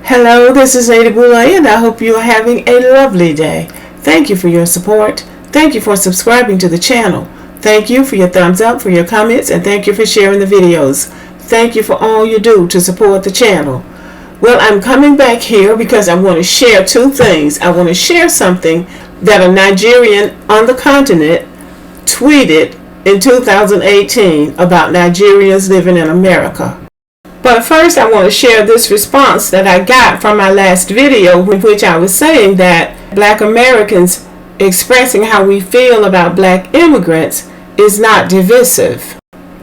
Hello, this is Boule, and I hope you are having a lovely day. Thank you for your support. Thank you for subscribing to the channel. Thank you for your thumbs up, for your comments, and thank you for sharing the videos. Thank you for all you do to support the channel. Well, I'm coming back here because I want to share two things. I want to share something that a Nigerian on the continent tweeted in 2018 about Nigerians living in America. But first, I want to share this response that I got from my last video, in which I was saying that Black Americans expressing how we feel about Black immigrants is not divisive.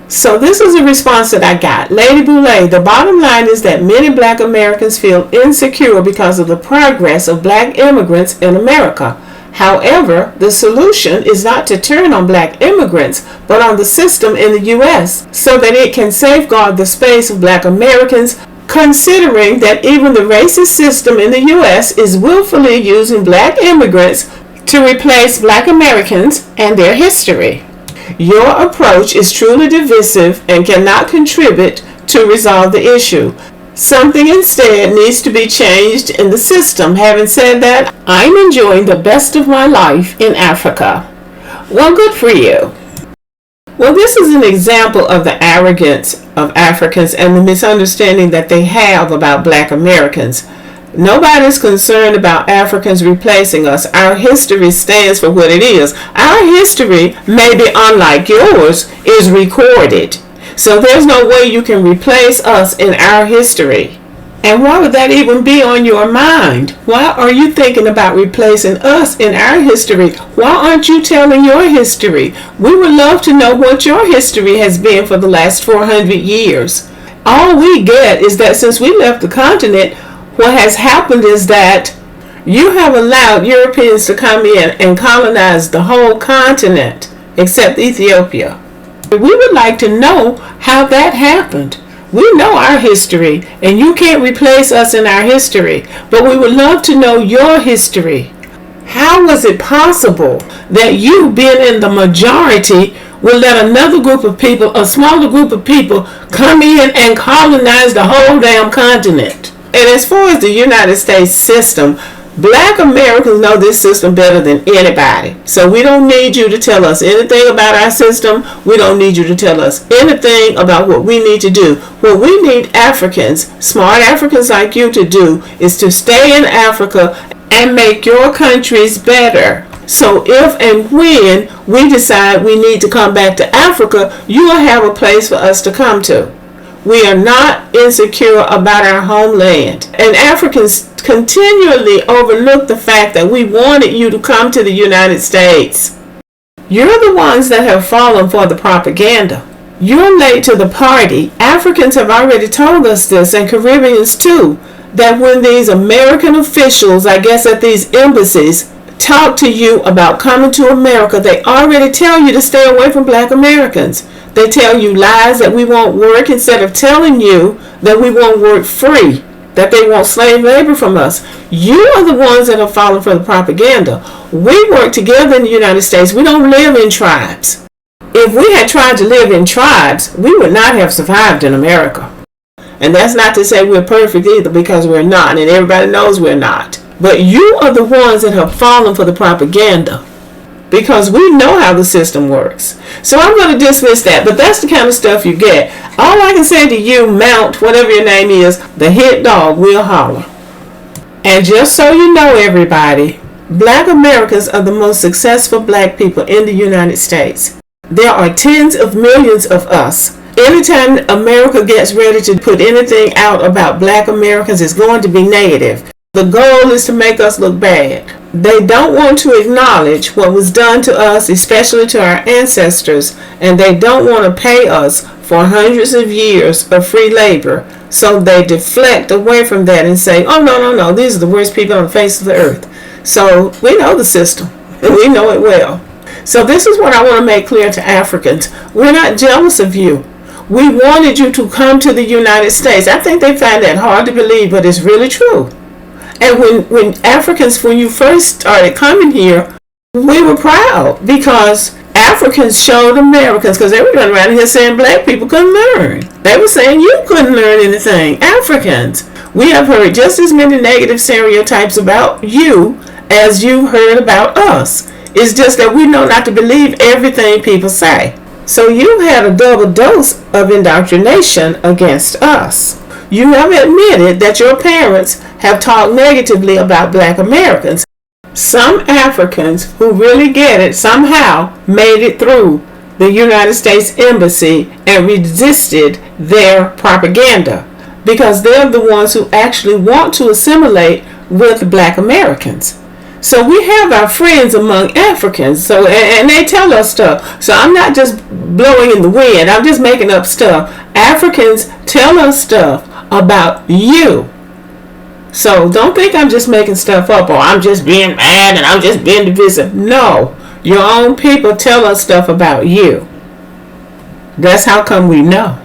So this is a response that I got. Lady Boule, the bottom line is that many Black Americans feel insecure because of the progress of Black immigrants in America. However, the solution is not to turn on Black immigrants, but on the system in the U.S. so that it can safeguard the space of Black Americans, considering that even the racist system in the U.S. is willfully using Black immigrants to replace Black Americans and their history. Your approach is truly divisive and cannot contribute to resolve the issue. Something instead needs to be changed in the system. Having said that, I'm enjoying the best of my life in Africa. Well, good for you. Well, this is an example of the arrogance of Africans and the misunderstanding that they have about Black Americans. Nobody's concerned about Africans replacing us. Our history stands for what it is. Our history, maybe unlike yours, is recorded. So there's no way you can replace us in our history. And why would that even be on your mind? Why are you thinking about replacing us in our history? Why aren't you telling your history? We would love to know what your history has been for the last 400 years. All we get is that since we left the continent, what has happened is that you have allowed Europeans to come in and colonize the whole continent except Ethiopia. We would like to know how that happened. We know our history, and you can't replace us in our history, but we would love to know your history. How was it possible that you, being in the majority, would let another group of people, a smaller group of people, come in and colonize the whole damn continent? And as far as the United States system, Black Americans know this system better than anybody. So we don't need you to tell us anything about our system. We don't need you to tell us anything about what we need to do. What we need Africans, smart Africans like you, to do is to stay in Africa and make your countries better. So if and when we decide we need to come back to Africa, you will have a place for us to come to. We are not insecure about our homeland. And Africans continually overlook the fact that we wanted you to come to the United States. You're the ones that have fallen for the propaganda. You're late to the party. Africans have already told us this, and Caribbeans too, that when these American officials, I guess at these embassies, talk to you about coming to America, they already tell you to stay away from Black Americans. They tell you lies that we won't work instead of telling you that we won't work free, that they want slave labor from us. You are the ones that have fallen for the propaganda. We work together in the United States. We don't live in tribes. If we had tried to live in tribes, we would not have survived in America. And that's not to say we're perfect either, because we're not, and everybody knows we're not. But you are the ones that have fallen for the propaganda, because we know how the system works. So I'm going to dismiss that, but that's the kind of stuff you get. All I can say to you, Mount, whatever your name is, the hit dog will holler. And just so you know, everybody, Black Americans are the most successful Black people in the United States. There are tens of millions of us. Anytime America gets ready to put anything out about Black Americans, it's going to be negative. The goal is to make us look bad. They don't want to acknowledge what was done to us, especially to our ancestors, and they don't want to pay us for hundreds of years of free labor. So they deflect away from that and say, oh, no, these are the worst people on the face of the earth. So we know the system, and we know it well. So this is what I want to make clear to Africans. We're not jealous of you. We wanted you to come to the United States. I think they find that hard to believe, but it's really true. And when Africans, when you first started coming here, we were proud because Africans showed Americans, because they were running around here saying Black people couldn't learn. They were saying you couldn't learn anything. Africans. We have heard just as many negative stereotypes about you as you've heard about us. It's just that we know not to believe everything people say. So you've had a double dose of indoctrination against us. You have admitted that your parents have talked negatively about Black Americans. Some Africans who really get it somehow made it through the United States Embassy and resisted their propaganda because they're the ones who actually want to assimilate with Black Americans. So we have our friends among Africans, and they tell us stuff. So I'm not just blowing in the wind. I'm just making up stuff. Africans tell us stuff about you. So don't think I'm just making stuff up or I'm just being mad and I'm just being divisive. No, your own people tell us stuff about you. That's how come we know.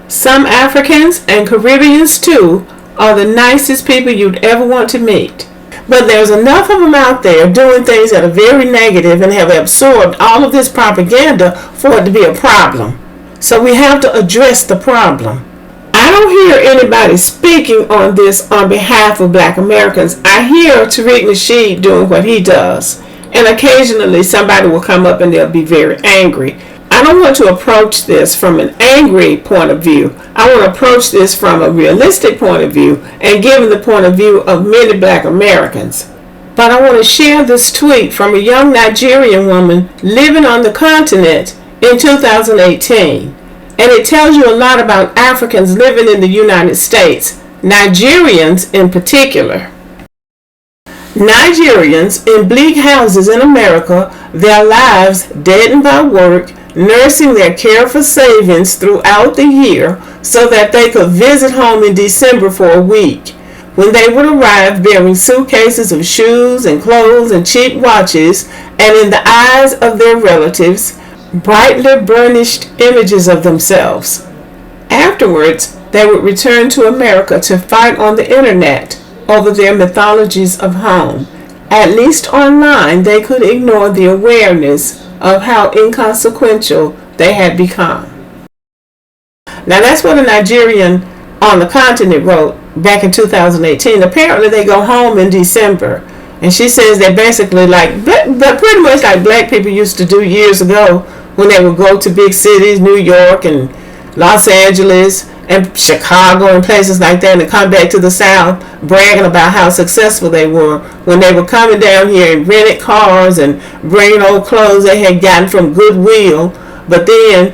Some Africans and Caribbeans too are the nicest people you'd ever want to meet. But there's enough of them out there doing things that are very negative and have absorbed all of this propaganda for it to be a problem. So we have to address the problem. I don't hear anybody speaking on this on behalf of Black Americans. I hear Tariq Nasheed doing what he does. And occasionally somebody will come up and they'll be very angry. I don't want to approach this from an angry point of view. I want to approach this from a realistic point of view and given the point of view of many Black Americans. But I want to share this tweet from a young Nigerian woman living on the continent in 2018. And it tells you a lot about Africans living in the United States, Nigerians in particular. Nigerians in bleak houses in America, their lives deadened by work, nursing their careful savings throughout the year so that they could visit home in December for a week, when they would arrive bearing suitcases of shoes and clothes and cheap watches, and in the eyes of their relatives, brightly burnished images of themselves. Afterwards, they would return to America to fight on the internet over their mythologies of home. At least online, they could ignore the awareness of how inconsequential they had become. Now that's what a Nigerian on the continent wrote back in 2018. Apparently they go home in December. And she says they're basically like, but pretty much like Black people used to do years ago when they would go to big cities, New York and Los Angeles and Chicago and places like that, and come back to the South bragging about how successful they were when they were coming down here and rented cars and bringing old clothes they had gotten from Goodwill. But then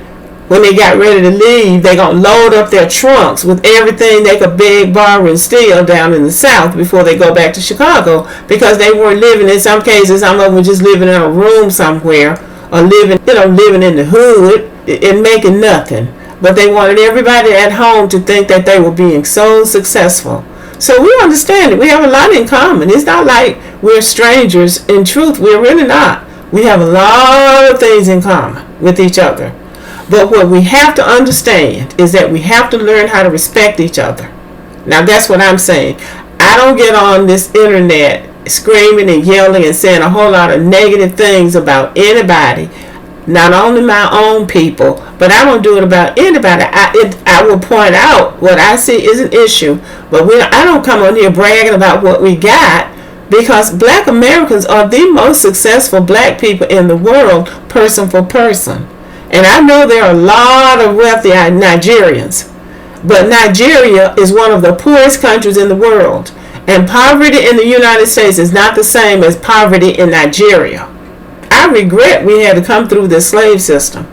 when they got ready to leave, they gonna load up their trunks with everything they could beg, borrow, and steal down in the South before they go back to Chicago, because they weren't living, in some cases, some of them were just living in a room somewhere or living in the hood and making nothing. But they wanted everybody at home to think that they were being so successful. So we understand it. We have a lot in common. It's not like we're strangers. In truth, we're really not. We have a lot of things in common with each other. But what we have to understand is that we have to learn how to respect each other. Now that's what I'm saying. I don't get on this internet screaming and yelling and saying a whole lot of negative things about anybody. Not only my own people, but I don't do it about anybody. I will point out what I see is an issue, but I don't come on here bragging about what we got, because Black Americans are the most successful Black people in the world, person for person. And I know there are a lot of wealthy Nigerians, but Nigeria is one of the poorest countries in the world, and poverty in the United States is not the same as poverty in Nigeria. I regret we had to come through this slave system.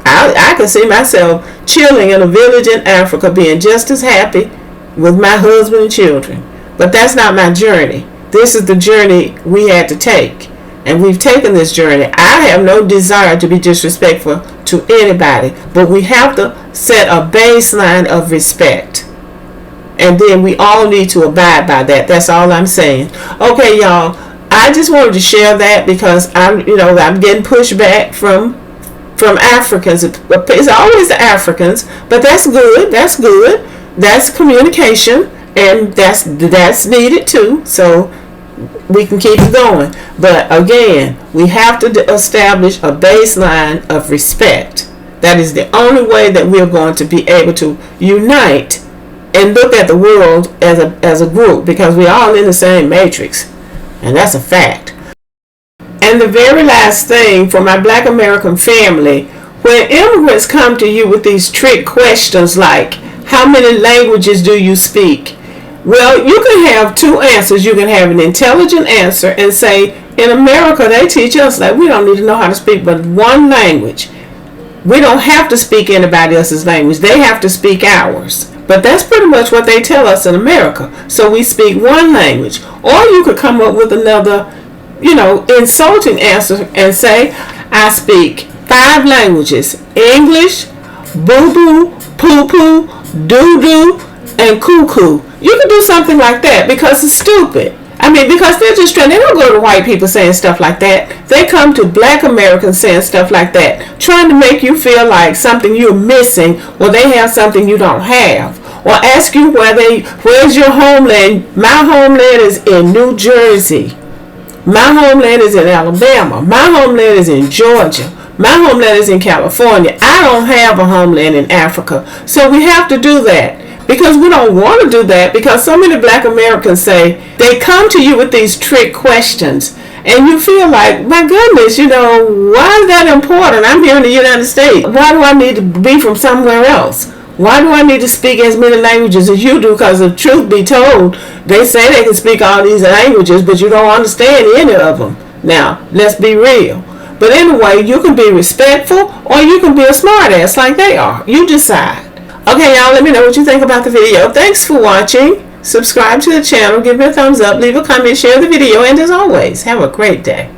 I can see myself chilling in a village in Africa being just as happy with my husband and children. But that's not my journey. This is the journey we had to take. And we've taken this journey. I have no desire to be disrespectful to anybody. But we have to set a baseline of respect. And then we all need to abide by that. That's all I'm saying. Okay, y'all. I just wanted to share that because I'm getting pushback from Africans. It's always the Africans, but that's good. That's good. That's communication, and that's needed too. So we can keep it going. But again, we have to establish a baseline of respect. That is the only way that we're going to be able to unite and look at the world as a group, because we're all in the same matrix, and that's a fact. And the very last thing for my Black American family, when immigrants come to you with these trick questions like, how many languages do you speak? Well, you can have two answers. You can have an intelligent answer and say, in America, they teach us that we don't need to know how to speak but one language. We don't have to speak anybody else's language. They have to speak ours. But that's pretty much what they tell us in America. So we speak one language. Or you could come up with another, insulting answer and say, I speak 5 languages: English, boo-boo, poo-poo, doo-doo, and cuckoo. You can do something like that because it's stupid. Because they're just they don't go to white people saying stuff like that. They come to Black Americans saying stuff like that, trying to make you feel like something you're missing, or they have something you don't have, or ask you where's your homeland. My homeland is in New Jersey. My homeland is in Alabama. My homeland is in Georgia. My homeland is in California. I don't have a homeland in Africa. So we have to do that. Because we don't want to do that, because so many Black Americans say, they come to you with these trick questions, and you feel like, my goodness, why is that important? I'm here in the United States. Why do I need to be from somewhere else? Why do I need to speak as many languages as you do? Because if truth be told, they say they can speak all these languages, but you don't understand any of them. Now, let's be real. But anyway, you can be respectful, or you can be a smart ass like they are. You decide. Okay, y'all, let me know what you think about the video. Thanks for watching. Subscribe to the channel, give me a thumbs up, leave a comment, share the video, and as always, have a great day.